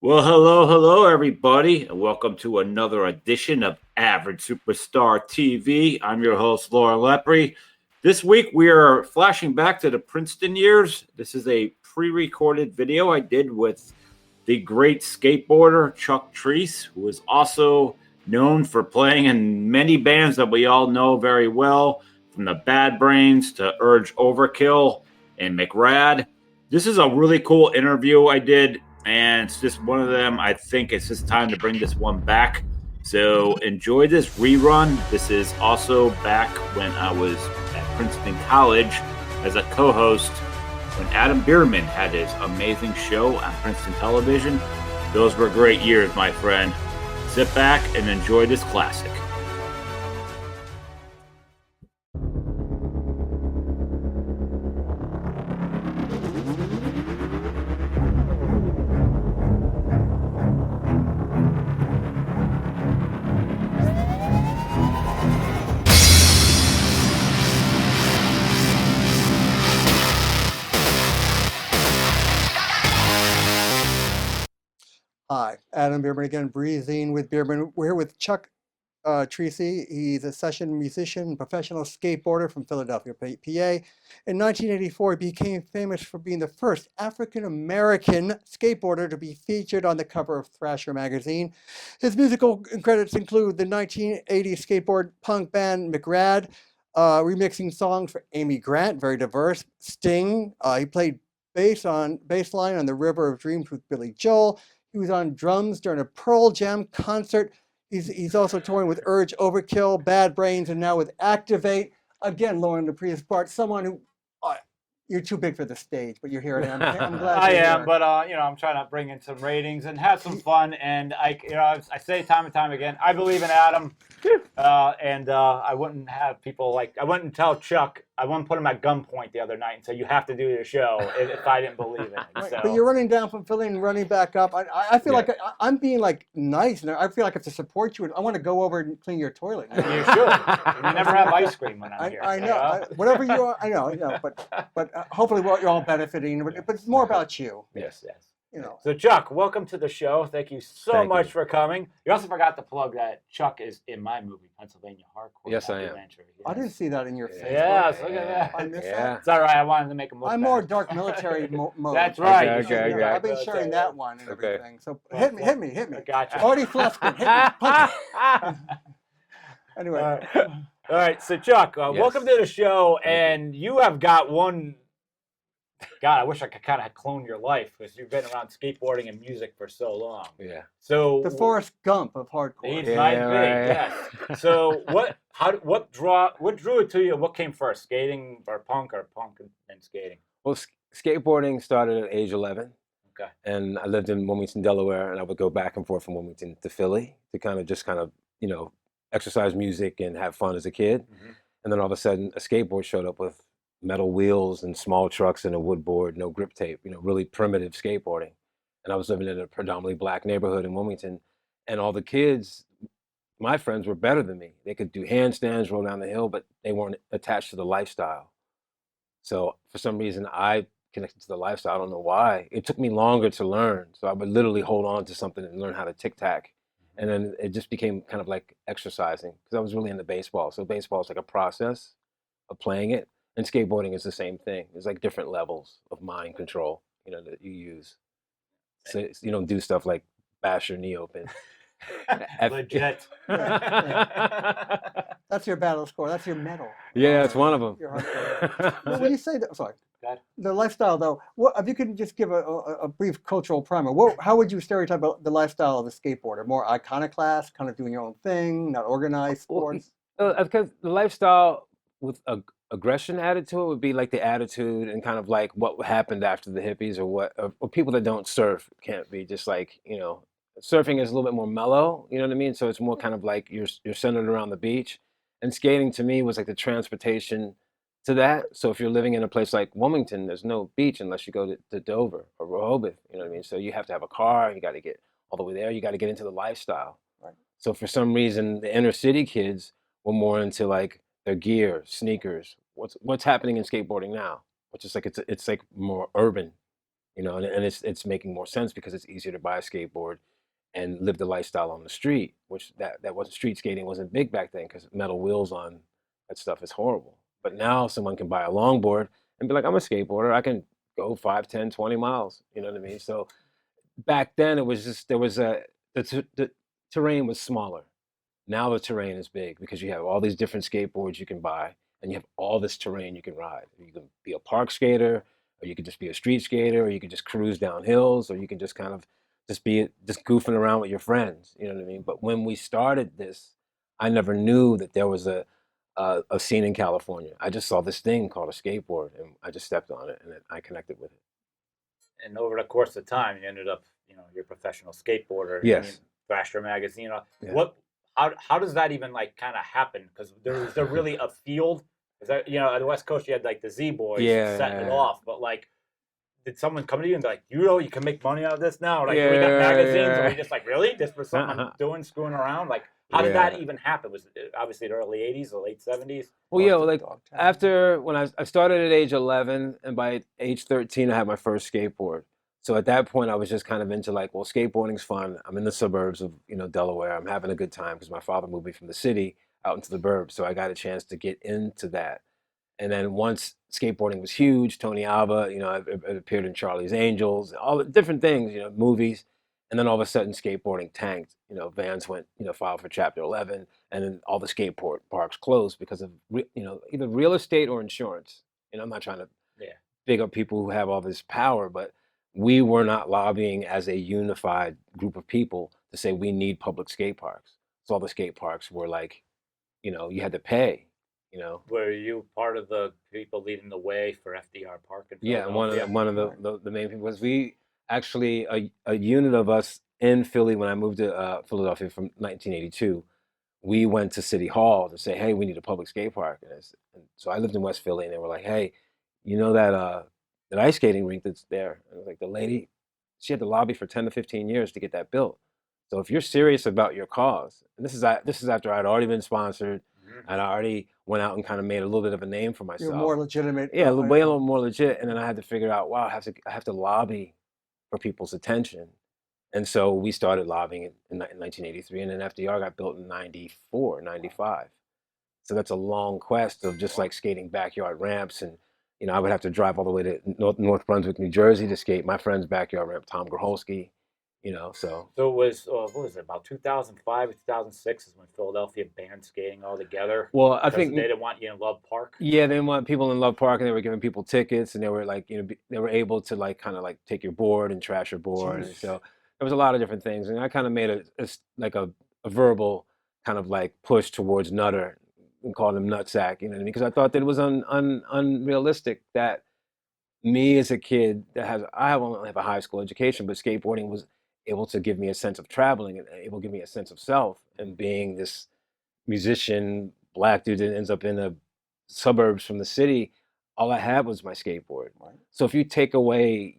Well, hello, everybody, and welcome to another edition of Average Superstar TV. I'm your host, Laura Lepre. This week, we are flashing back to the Princeton years. This is a pre recorded video I did with the great skateboarder Chuck Treece, who is also known for playing in many bands that we all know very well, from the Bad Brains to Urge Overkill and McRad. This is a really cool interview I did, and it's just one of them. I think it's just time to bring this one back. So enjoy this rerun. This is also back when I was at Princeton College as a co-host when Adam Bierman had his amazing show on Princeton Television. Those were great years, my friend. Sit back and enjoy this classic. Hi, Adam Bierman again, breathing with Bierman. We're here with Chuck Treece. He's a session musician and professional skateboarder from Philadelphia, PA. In 1984, he became famous for being the first African-American skateboarder to be featured on the cover of Thrasher magazine. His musical credits include the 1980 skateboard punk band McRad, remixing songs for Amy Grant, very diverse, Sting. He played bass line on The River of Dreams with Billy Joel. He was on drums during a Pearl Jam concert. He's also touring with Urge Overkill, Bad Brains, and now with Activate. Again, Lauren Dupree's part, someone who, you're too big for the stage, but you're here. And I'm glad I you're am, here. but I'm trying to bring in some ratings and have some fun. And I say time and time again, I believe in Adam, and I wouldn't have people I wouldn't tell Chuck, I wouldn't put him at gunpoint the other night and say you have to do your show if I didn't believe in it. Right, So. but you're running down from Philly and running back up. I feel like I'm being nice, and I feel like I have to support you. And I want to go over and clean your toilet. You should. You never have ice cream when I'm here. I know. Whatever you are, I know. But hopefully you're all benefiting. But it's more about you. Yes. So Chuck, welcome to the show. Thank you so much for coming. You also forgot to plug that Chuck is in my movie, Pennsylvania Hardcore. Yes, I am. Yes. I didn't see that in your face. Yes, look at that. I missed that. It's all right. I wanted to make him look I'm bad. more dark military mode. That's right. Okay. I've been sharing that one and everything. So hit me. I got you. Already flustered. Hit me. Punch me. Anyway. All right. So Chuck, welcome to the show, and you have got one. God, I wish I could kind of clone your life because you've been around skateboarding and music for so long. Yeah. So the Forrest Gump of hardcore. He's my big, yes. So what drew it to you? What came first, skating or punk and skating? Well, skateboarding started at age 11. Okay. And I lived in Wilmington, Delaware, and I would go back and forth from Wilmington to Philly to kind of exercise music and have fun as a kid. Mm-hmm. And then all of a sudden, a skateboard showed up with metal wheels and small trucks and a wood board, no grip tape, really primitive skateboarding. And I was living in a predominantly black neighborhood in Wilmington, and all the kids, my friends, were better than me. They could do handstands, roll down the hill, but they weren't attached to the lifestyle. So for some reason, I connected to the lifestyle. I don't know why. It took me longer to learn. So I would literally hold on to something and learn how to tic-tac. And then it just became kind of like exercising because I was really into baseball. So baseball is like a process of playing it. And skateboarding is the same thing. There's like different levels of mind control, that you use. So you don't do stuff like bash your knee open. Legit. That's your battle score. That's your medal. Yeah, it's one of them. Well, when you say that, sorry, the lifestyle though, if you could just give a brief cultural primer, how would you stereotype the lifestyle of a skateboarder? More iconoclast, kind of doing your own thing, not organized sports? Because the lifestyle with aggression added to it would be like the attitude and kind of like what happened after the hippies or people that don't surf can't be just like, surfing is a little bit more mellow, you know what I mean? So it's more kind of like you're centered around the beach. And skating to me was like the transportation to that. So if you're living in a place like Wilmington, there's no beach unless you go to Dover or Rehoboth, you know what I mean? So you have to have a car, you got to get all the way there, you got to get into the lifestyle. Right. So for some reason, the inner city kids were more into like their gear, sneakers. What's happening in skateboarding now? Which is like it's like more urban. you know, and it's making more sense because it's easier to buy a skateboard and live the lifestyle on the street, which that wasn't street skating wasn't big back then because metal wheels on that stuff is horrible. But now someone can buy a longboard and be like, I'm a skateboarder. I can go 5, 10, 20 miles. You know what I mean? So back then it was just the terrain was smaller. Now the terrain is big because you have all these different skateboards you can buy, and you have all this terrain you can ride. You can be a park skater, or you could just be a street skater, or you could just cruise down hills, or you can just kind of just goofing around with your friends. You know what I mean? But when we started this, I never knew that there was a scene in California. I just saw this thing called a skateboard, and I just stepped on it, and I connected with it. And over the course of time, you ended up, you're a professional skateboarder. Yes. I mean, Thrasher magazine. Yeah. How does that even like kind of happen? Because is there really a field? Is that at the West Coast you had like the Z Boys setting it off, but like, did someone come to you and be like, you can make money out of this now? Like, we got magazines, and we just like, really? Just for something I'm screwing around? Like, how did that even happen? Was it obviously the early 80s or late 70s? Well, yeah, like after when I started at age 11, and by age 13, I had my first skateboard. So at that point, I was just kind of into like, well, skateboarding's fun. I'm in the suburbs of, Delaware. I'm having a good time because my father moved me from the city out into the burbs. So I got a chance to get into that. And then once skateboarding was huge, Tony Alva, it appeared in Charlie's Angels, all the different things, movies. And then all of a sudden skateboarding tanked. Vans went, filed for Chapter 11, and then all the skateboard parks closed because of, either real estate or insurance. I'm not trying to big up people who have all this power, but we were not lobbying as a unified group of people to say we need public skate parks. So all the skate parks were like, you had to pay. Were you part of the people leading the way for FDR Park in Yeah, Philadelphia? one of the main people was we actually a unit of us in Philly when I moved to Philadelphia from 1982. We went to City Hall to say, hey, we need a public skate park. And so I lived in West Philly, and they were like, hey, that ice skating rink that's there. And I was like, the lady, she had to lobby for 10 to 15 years to get that built. So if you're serious about your cause, and this is after I'd already been sponsored, and I already went out and kind of made a little bit of a name for myself. You're more legitimate. Yeah, a little more legit. And then I had to figure out, wow, I have to lobby for people's attention. And so we started lobbying in 1983, and then FDR got built in 94, 95. So that's a long quest of just like skating backyard ramps. And, I would have to drive all the way to North Brunswick, New Jersey to skate my friend's backyard ramp, Tom Groholski, so. So it was, what was it, about 2005 or 2006 is when Philadelphia banned skating altogether? Well, I think they didn't want you in Love Park? Yeah, they didn't want people in Love Park, and they were giving people tickets, and they were like, they were able to like kind of like take your board and trash your board. And so there was a lot of different things. And I kind of made a verbal kind of like push towards Nutter and called him Nutsack, you know what I mean? Because I thought that it was unrealistic that me as a kid I only have a high school education, but skateboarding was able to give me a sense of traveling and able to give me a sense of self, and being this musician, black dude that ends up in the suburbs from the city, all I had was my skateboard. Right. So if you take away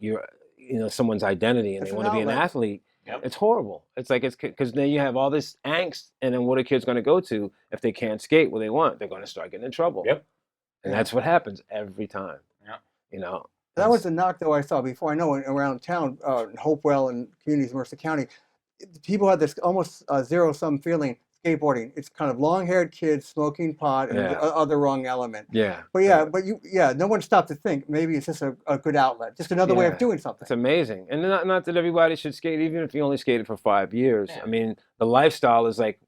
someone's identity and It's they an want to be an outlet. athlete, Yep. it's horrible. It's like because then you have all this angst, and then what are kids going to go to if they can't skate what they want? They're going to start getting in trouble. Yep. And that's what happens every time. Yeah. That was the knock, though, I saw before. I know around town, in Hopewell and communities in Mercer County, people had this almost zero-sum feeling. Skateboarding, it's kind of long-haired kids smoking pot and Yeah. other wrong element. Yeah. But no one stopped to think maybe it's just a good outlet, just another way of Yeah. doing something. It's amazing. And not that everybody should skate, even if you only skated for 5 years. Yeah. I mean, the lifestyle is like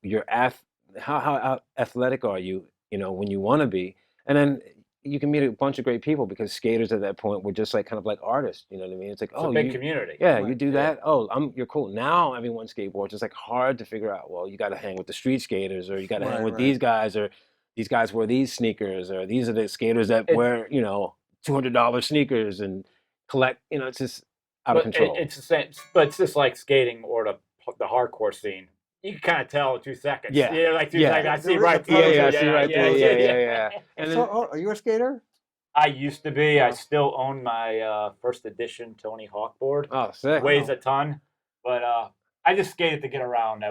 how athletic are you, when you want to be. And then you can meet a bunch of great people, because skaters at that point were just like kind of like artists, you know what I mean? It's like, It's a big community. yeah, you Right. do that. Oh, you're cool. Now everyone skateboards. It's like hard to figure out, well, you got to hang with the street skaters, or you got to hang Right, with right. these guys, or these guys wear these sneakers, or these are the skaters that wear, $200 sneakers and collect, it's just out of control. It's the same, but it's just like skating or the hardcore scene. You can kind of tell in 2 seconds. Yeah. Like 2 Yeah. seconds. I see There is right a through pose. it. I see right through it. Yeah. And So, then, are you a skater? I used to be. I Oh. still own my first edition Tony Hawk board. oh, sick. Weighs a ton, but I just skated to get around. I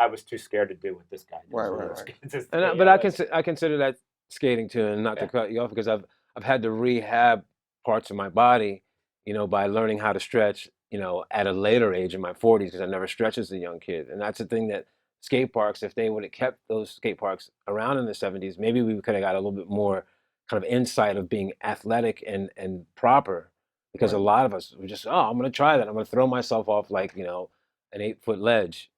was too scared to do what this guy did. Right. It's just, But I consider that skating too, and not to cut you off, because I've had to rehab parts of my body, you know, by learning how to stretch, you know, at a later age in my 40s, because I never stretched as a young kid. And that's the thing that skate parks, if they would have kept those skate parks around in the 70s, maybe we could have got a little bit more kind of insight of being athletic and proper. Because a Right. lot of us were just, oh, I'm going to try that. I'm going to throw myself off like, you know, an 8-foot ledge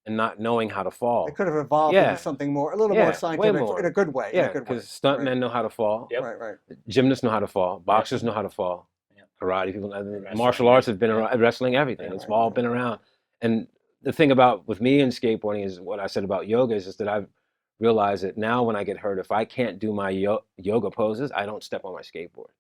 and not knowing how to They fall. could have evolved Yeah. into something more, a little more Yeah, way scientific, more. in a good way. In Yeah, a good way. because stuntmen know how to fall. Yep. Right. Gymnasts know how to fall. Boxers know how to fall. Yep. Karate people, Wrestling, martial arts have been yeah. around, wrestling, everything. Yeah. It's all been around. And the thing about with me and skateboarding is what I said about yoga is that I've realized that now when I get hurt, if I can't do my yoga poses, I don't step on my skateboard.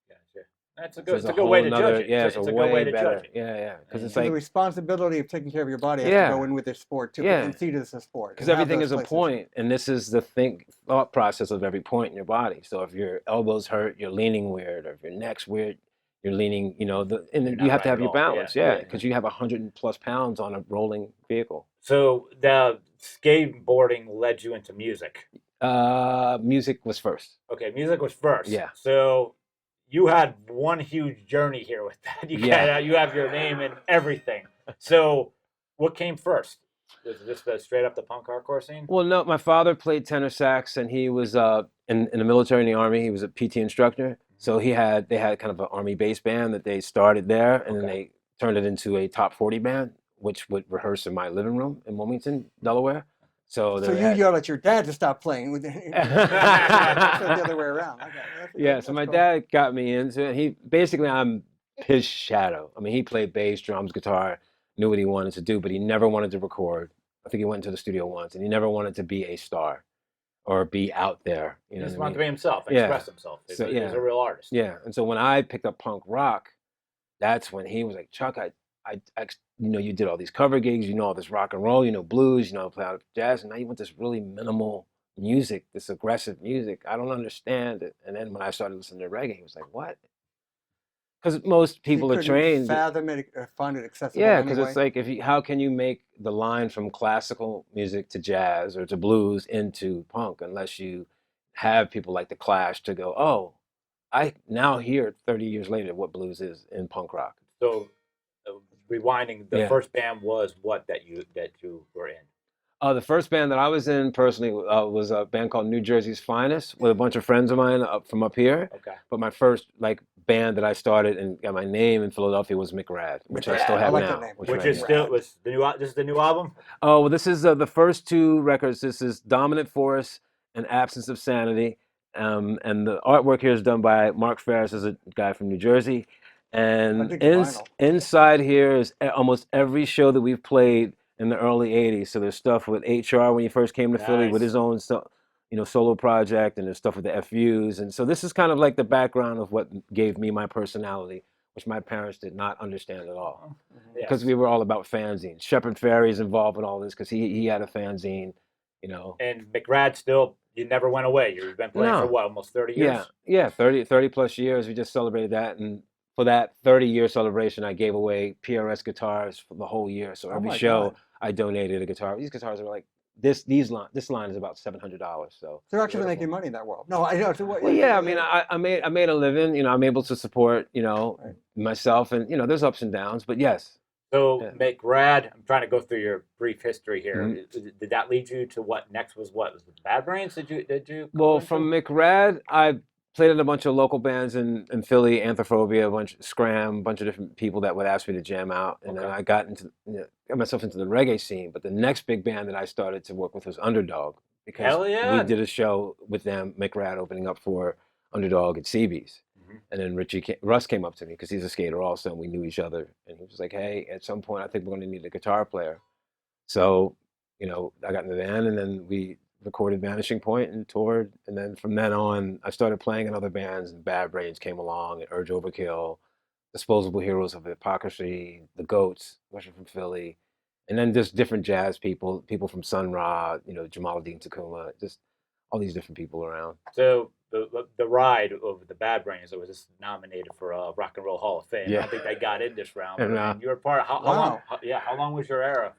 Gotcha. That's a So good. it's It's a good way to judge it. Yeah, It's it's a a good way way to better. judge it. Yeah, because it's So the like, responsibility of taking care of your body has Yeah. to go in with this sport too. Yeah. And see this as a sport. because and have everything those is a places. point, and this is the thought process of every point in your body. So if your elbow's hurt, you're leaning weird, or if your neck's weird, you're leaning, you know, and You're you not have to right have at your all. Yeah, balance, yeah. because you have 100+ pounds on a rolling vehicle. So the skateboarding led you into music. Music was first. Okay, music was first. Yeah. So you had one huge journey here with that. You have your name and everything. So what came first? Was this straight up the punk hardcore scene? Well, no, my father played tenor sax, and he was in the military, in the army. He was a PT instructor, so they had kind of an army bass band that they started there, and then they turned it into a top 40 band, which would rehearse in my living room in Wilmington, Delaware. So So they you had- yelled at your dad to stop playing. That's the other way around. Okay. Yeah, so my dad got me into it. He basically, I'm his shadow. I mean, he played bass, drums, guitar, knew what he wanted to do, but he never wanted to record. I think he went into the studio once, and he never wanted to be a star or be out there. You He know just what I wanted to mean? be himself, Yeah. express himself. He's So, he's yeah. a real artist. Yeah, and so when I picked up punk rock, that's when he was like, Chuck, you know, you did all these cover gigs, you know all this rock and roll, you know blues, you know play out jazz, and now you want this really minimal music, this aggressive music. I don't understand it. And then when I started listening to reggae, he was like, what? Because most people are trained. Fathom it, or find it accessible. Yeah, because anyway. it's like how can you make the line from classical music to jazz or to blues into punk unless you have people like the Clash to go, oh, I now hear 30 years later what blues is in punk rock. So rewinding, the Yeah. first band was what that you were in? The first band that I was in personally was a band called New Jersey's Finest with a bunch of friends of mine from up here. Okay. But my first band that I started and got my name in Philadelphia was McRad, which I still McRad. have I like now. that name. Which Right. is still was the new. This is the new album. Oh, well, this is the first two records. This is Dominant Force and Absence of Sanity. And the artwork here is done by Mark Ferris, is a guy from New Jersey. And dig the vinyl. inside here is almost every show that we've played in the early 80s. So there's stuff with HR when he first came to Philly with Nice. his own solo project, and there's stuff with the FUs. And so this is kind of like the background of what gave me my personality, which my parents did not understand at all. Because Yes. we were all about fanzines. Shepard Fairey's involved in all this because he had a fanzine, you know. And McRad still, you never went away. You've been playing for No. what, almost 30 years? Yeah, 30 plus years. We just celebrated that. And for that 30-year celebration, I gave away PRS guitars for the whole year. So every my show, God. I donated a guitar. These guitars are like, this line is about $700. So They're actually Beautiful. making money in that world. No, I know. So what, well, yeah, I mean, I made a living. You know, I'm able to support, you know, Right. myself, and you know, there's ups and downs, but yes. So Yeah. McRad, I'm trying to go through your brief history here. Mhm. Did that lead you to what next was what? Was it Bad Brains? Did you go Well, into? from McRad, I played in a bunch of local bands in Philly, Anthrophobia, a bunch Scram, a bunch of different people that would ask me to jam out, and then Okay. I got myself into the reggae scene. But the next big band that I started to work with was Underdog, because Hell yeah. we did a show with them, McRad opening up for Underdog at CB's. Mhm. And then Russ came up to me because he's a skater also, and we knew each other. And he was like, "Hey, at some point, I think we're going to need a guitar player." So, you know, I got in the van, and then we recorded Vanishing Point and toured. And then from then on, I started playing in other bands, and Bad Brains came along, and Urge Overkill, Disposable Heroes of Hypocrisy, The Goats, which are from Philly. And then just different jazz people from Sun Ra, you know, Jamaluddin Takuma, just all these different people around. So the ride of the Bad Brains, it was just nominated for a Rock and Roll Hall of Fame. I Yeah. don't think they got in this round. And, But you were part. How Wow. long? How long was your era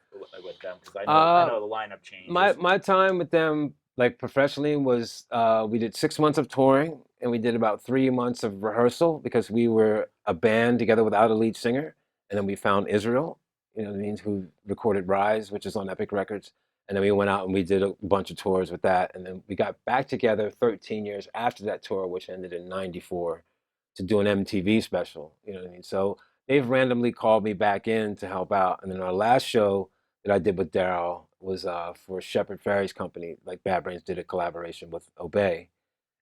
with them? Because I know the lineup changes. My time with them, like professionally, was we did 6 months of touring, and we did about 3 months of rehearsal because we were a band together without a lead singer. And then we found Israel, you know what I mean, who recorded Rise, which is on Epic Records. And then we went out and we did a bunch of tours with that. And then we got back together 13 years after that tour, which ended in '94, to do an MTV special, you know what I mean? So they've randomly called me back in to help out. And then our last show that I did with Daryl was for Shepard Fairey's company. Like Bad Brains did a collaboration with Obey.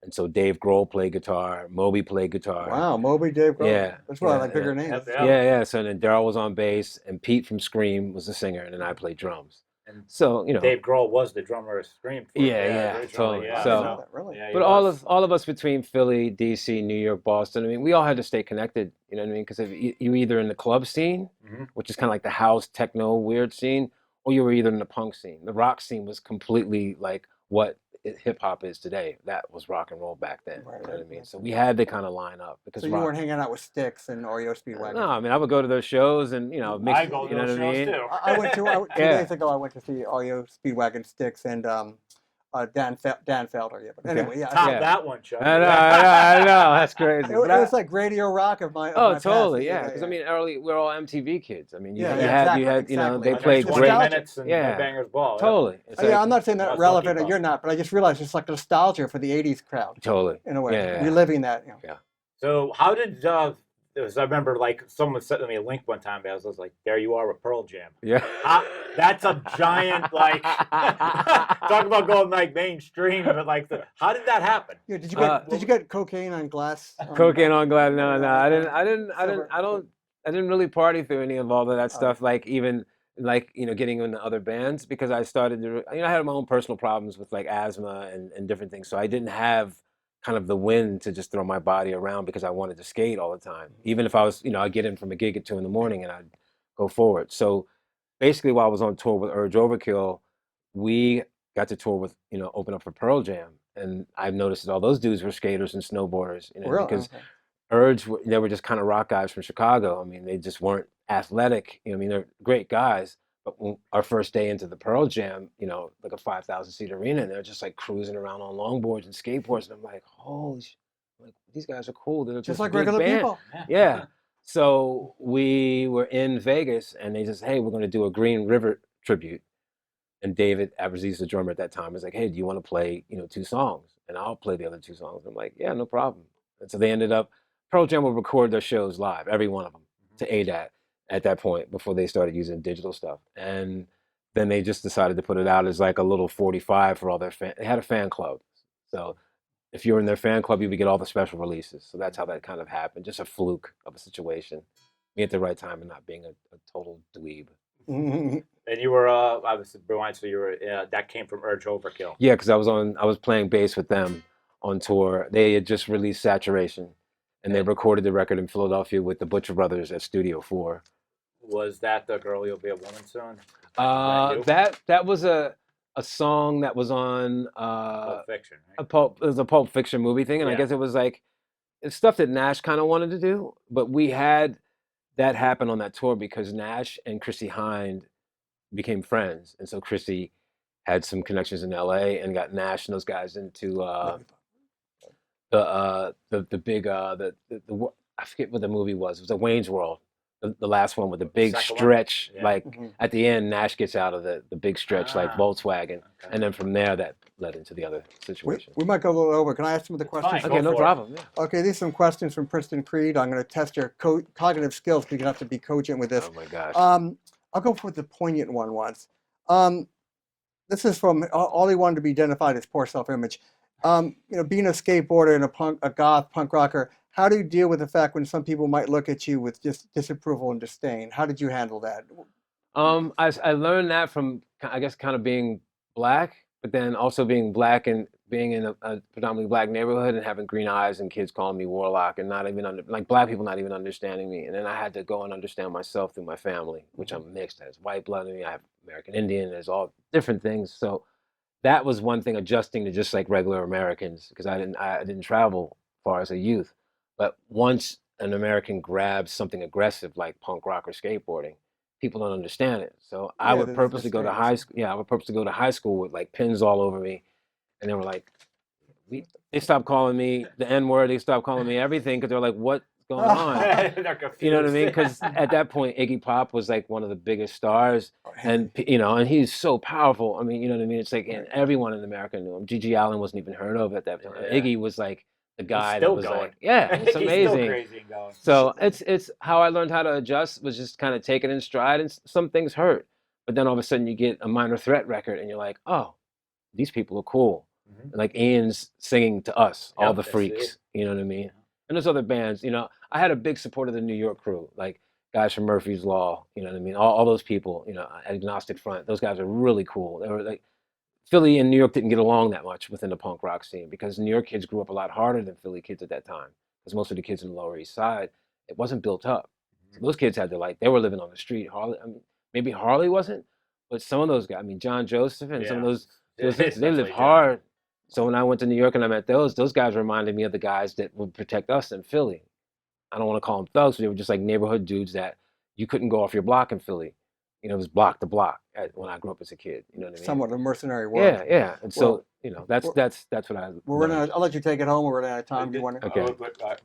And so Dave Grohl played guitar, Moby played guitar. Wow, Moby, Dave Grohl. Yeah, That's why I yeah, like bigger names. Yeah. Yeah. So then Daryl was on bass, and Pete from Scream was the singer, and then I played drums. And So, you know, Dave Grohl was the drummer of Scream. Yeah, originally, totally. Yeah, So- I didn't know that, really. yeah, he but was. all of us between Philly, DC, New York, Boston, I mean, we all had to stay connected, you know what I mean? Because if you were either in the club scene, Mhm. which is kind of like the house, techno, weird scene, or you were either in the punk scene. The rock scene was completely like what hip hop is today. That was rock and roll back then. Right, You know what I right, mean? right. So we had to kind of line up because So you rock. weren't hanging out with Styx and Oreo Speedwagon? No, I mean, I would go to those shows and, you know, mix, I go to you know those what I shows mean? too. I went to 2 Yeah. days ago. I went to see Oreo Speedwagon, Styx, and Dan Felder. Yeah, but Okay. anyway, yeah. Top Yeah. that one, Chuck. I know, that's crazy. It, was- But it was like radio rock of my. Of oh, my totally, past. yeah. Because I mean, early we're all MTV kids. I mean, you, Yeah, you yeah, had, exactly, you had, you know, exactly. they Like played 20 great. nostalgia. minutes and Yeah. Banger's Ball. Totally. It's Oh, yeah, like- I'm not saying that That's relevant, Lucky and you're Ball. not, but I just realized it's like nostalgia for the '80s crowd Totally. in a way, Yeah. reliving that. You know. So how did I remember like someone sent me a link one time. I was like, "There you are with Pearl Jam." Yeah. That's a giant like. Talk about going like mainstream, but like, how did that happen? Yeah, did you get cocaine on glass? Cocaine on glass. No, I Silver. didn't really party through any of all of that Oh. stuff. Like even like, you know, getting into other bands because I started to, you know, I had my own personal problems with like asthma and different things. So I didn't have kind of the wind to just throw my body around because I wanted to skate all the time. Even if I was, you know, I'd get in from a gig at 2 a.m. and I'd go forward. So basically while I was on tour with Urge Overkill, we got to tour with, you know, open up for Pearl Jam. And I've noticed that all those dudes were skaters and snowboarders, you know, Really? because Okay. Urge, they were just kind of rock guys from Chicago. I mean, they just weren't athletic. You know, I mean, they're great guys. But when our first day into the Pearl Jam, you know, like a 5,000 seat arena, and they're just like cruising around on longboards and skateboards. And I'm like, holy shit, like, these guys are cool. They're Just a like big regular band. people. Yeah. So we were in Vegas and they just, hey, we're going to do a Green River tribute. And David Abraziz, the drummer at that time, was like, hey, do you want to play, you know, 2 songs? And I'll play the other 2 songs. I'm like, yeah, no problem. And so they ended up, Pearl Jam would record their shows live, every one of them, to ADAT at that point before they started using digital stuff. And then they just decided to put it out as like a little 45 for all their fans. They had a fan club. So if you were in their fan club, you would get all the special releases. So that's how that kind of happened. Just a fluke of a situation. Me at the right time and not being a total dweeb. Mhm. And you were, I was rewind. So you were, that came from Urge Overkill. Yeah, because I was playing bass with them on tour. They had just released Saturation, and they recorded the record in Philadelphia with the Butcher Brothers at Studio 4. Was that the Girl You'll Be a Woman Soon? you? That was a song that was on Pulp Fiction. Right? it was a Pulp Fiction movie thing, and I Yeah. guess it was like it's stuff that Nash kind of wanted to do, but we had that happen on that tour because Nash and Chrissy Hind became friends, and so Chrissy had some connections in LA and got Nash and those guys into the big I forget what the movie was. It was a Wayne's World, the last one with the big second one? stretch. Yeah. Like Mhm. at the end, Nash gets out of the big stretch like Ah. Volkswagen, Okay. and then from there that led into the other We, situation. we might go a little over. Can I ask some of the It's questions? fine. Okay, Go no for it. problem. Yeah. Okay, these are some questions from Princeton Creed. I'm going to test your cognitive skills because you have to be cogent with this. Oh my gosh. I'll go for the poignant one once. This is from all he wanted to be identified as poor self-image. You know, being a skateboarder and a goth punk rocker, how do you deal with the fact when some people might look at you with just disapproval and disdain? How did you handle that? I learned that from I guess kind of being black, but then also being black and being in a predominantly black neighborhood and having green eyes and kids calling me warlock and not even like black people not even understanding me. And then I had to go and understand myself through my family, which I'm mixed. There's white blood in me. I have American Indian. There's all different things. So that was one thing, adjusting to just like regular Americans, because I didn't travel far as a youth. But once an American grabs something aggressive like punk rock or skateboarding, people don't understand it. So I Yeah, would there's purposely go to disdain. high school. Yeah, I would purposely go to high school with like pins all over me, and they were like, they stopped calling me the N-word. They stopped calling me everything because they're like, what's going on? They're confused. You know what I mean? Because at that point, Iggy Pop was like one of the biggest stars, and and he's so powerful. I mean, you know what I mean? It's like, and everyone in America knew him. Gigi Allen wasn't even heard of at that point. Yeah. Iggy was like the guy that still was going. like, yeah, it's He's still amazing. crazy and going. So it's how I learned how to adjust was just kind of take it in stride, and some things hurt, but then all of a sudden you get a Minor Threat record, and you're like, oh, these people are cool. Like Ian's singing to us, all the freaks. You know what I mean? And there's other bands. You know, I had a big support of the New York crew, like guys from Murphy's Law. You know what I mean? All those people. You know, Agnostic Front. Those guys are really cool. They were like, Philly and New York didn't get along that much within the punk rock scene because New York kids grew up a lot harder than Philly kids at that time. Because most of the kids in the Lower East Side, it wasn't built up. So those kids had to they were living on the street. Harley, I mean, maybe Harley wasn't, but some of those guys, I mean, John Joseph and some of those they lived hard. So when I went to New York and I met those guys reminded me of the guys that would protect us in Philly. I don't want to call them thugs, but they were just like neighborhood dudes that you couldn't go off your block in Philly. You know, it was block to block when I grew up as a kid. You know what I mean? Somewhat a mercenary world. Yeah. And so, you know, that's what I. I'll let you take it home. We're running out of time. Do you want to? Okay.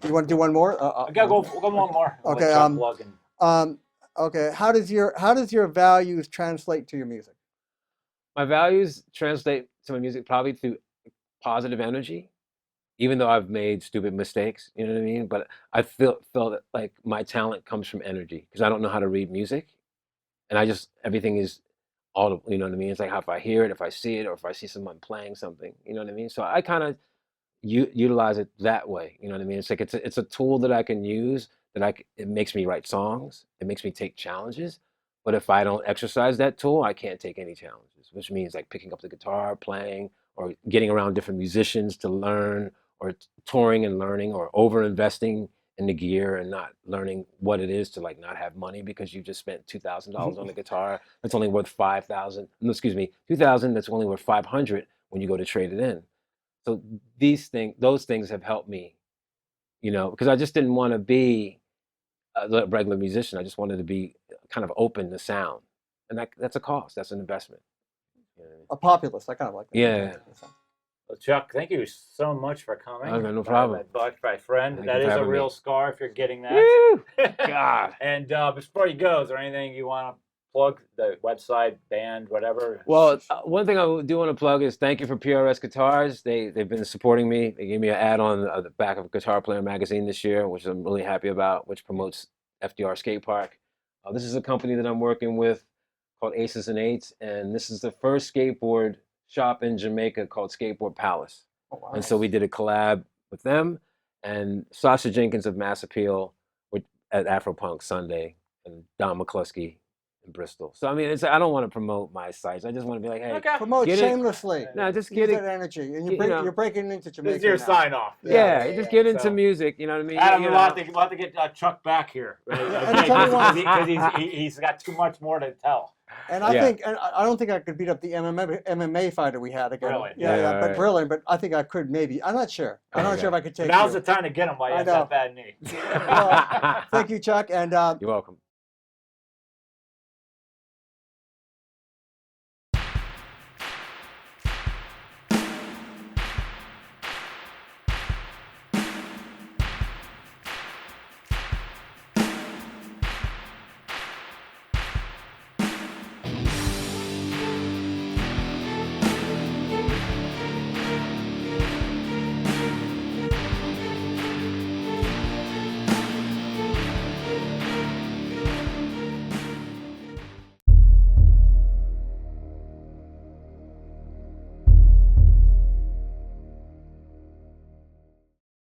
You want to do one more? I gotta go one more. Okay. Okay. How does your values translate to your music? My values translate to my music probably through positive energy, even though I've made stupid mistakes. You know what I mean? But I felt like my talent comes from energy because I don't know how to read music, and everything is audible. You know what I mean? It's like how if I hear it, if I see it, or if I see someone playing something. You know what I mean? So I kind of utilize it that way. You know what I mean? It's like it's a tool that I can use it makes me write songs. It makes me take challenges. But if I don't exercise that tool, I can't take any challenges, which means like picking up the guitar, playing, or getting around different musicians to learn, or touring and learning, or over-investing in the gear and not learning what it is to like not have money because you just spent $2,000 on the guitar that's only worth $5,000. No, excuse me, $2,000 that's only worth $500 when you go to trade it in. So those things have helped me, you know, because I just didn't want to be a regular musician. I just wanted to be kind of open to sound, and that's a cost. That's an investment. You know what I mean? A populist. I kind of like that. Yeah. Well, Chuck, thank you so much for coming. Okay, no problem. My friend. Thank that you for is a having real me. scar if you're getting that. Woo! God. And before you go, is there anything you want to plug? The website, band, whatever? Well, one thing I do want to plug is thank you for PRS Guitars. They've been supporting me. They gave me an ad on the back of Guitar Player magazine this year, which I'm really happy about, which promotes FDR Skate Park. This is a company that I'm working with called Aces and Eights, and this is the first skateboard shop in Jamaica called Skateboard Palace. Oh, wow. And so we did a collab with them and Sasha Jenkins of Mass Appeal at Afropunk Sunday, and Don McCluskey in Bristol. So I mean, I don't want to promote my sites. I just want to be like, hey, Promote get it. shamelessly. No, just Use get it. that energy, and You know. you're breaking into Jamaica. This is your now. sign off. Yeah, just get into So- music. You know what I mean? Adam, You we'll know. have to get Chuck back here. Anytime he Because he's got too much more to tell. And I Yeah. think, and I don't think I could beat up the MMA fighter we had again. Really? Yeah, but right. brilliant. But I think I could maybe. I'm not sure. I'm not Okay. sure if I could take Now's you. the time to get him while he I has know. that bad knee. Well, thank you, Chuck, and You're welcome.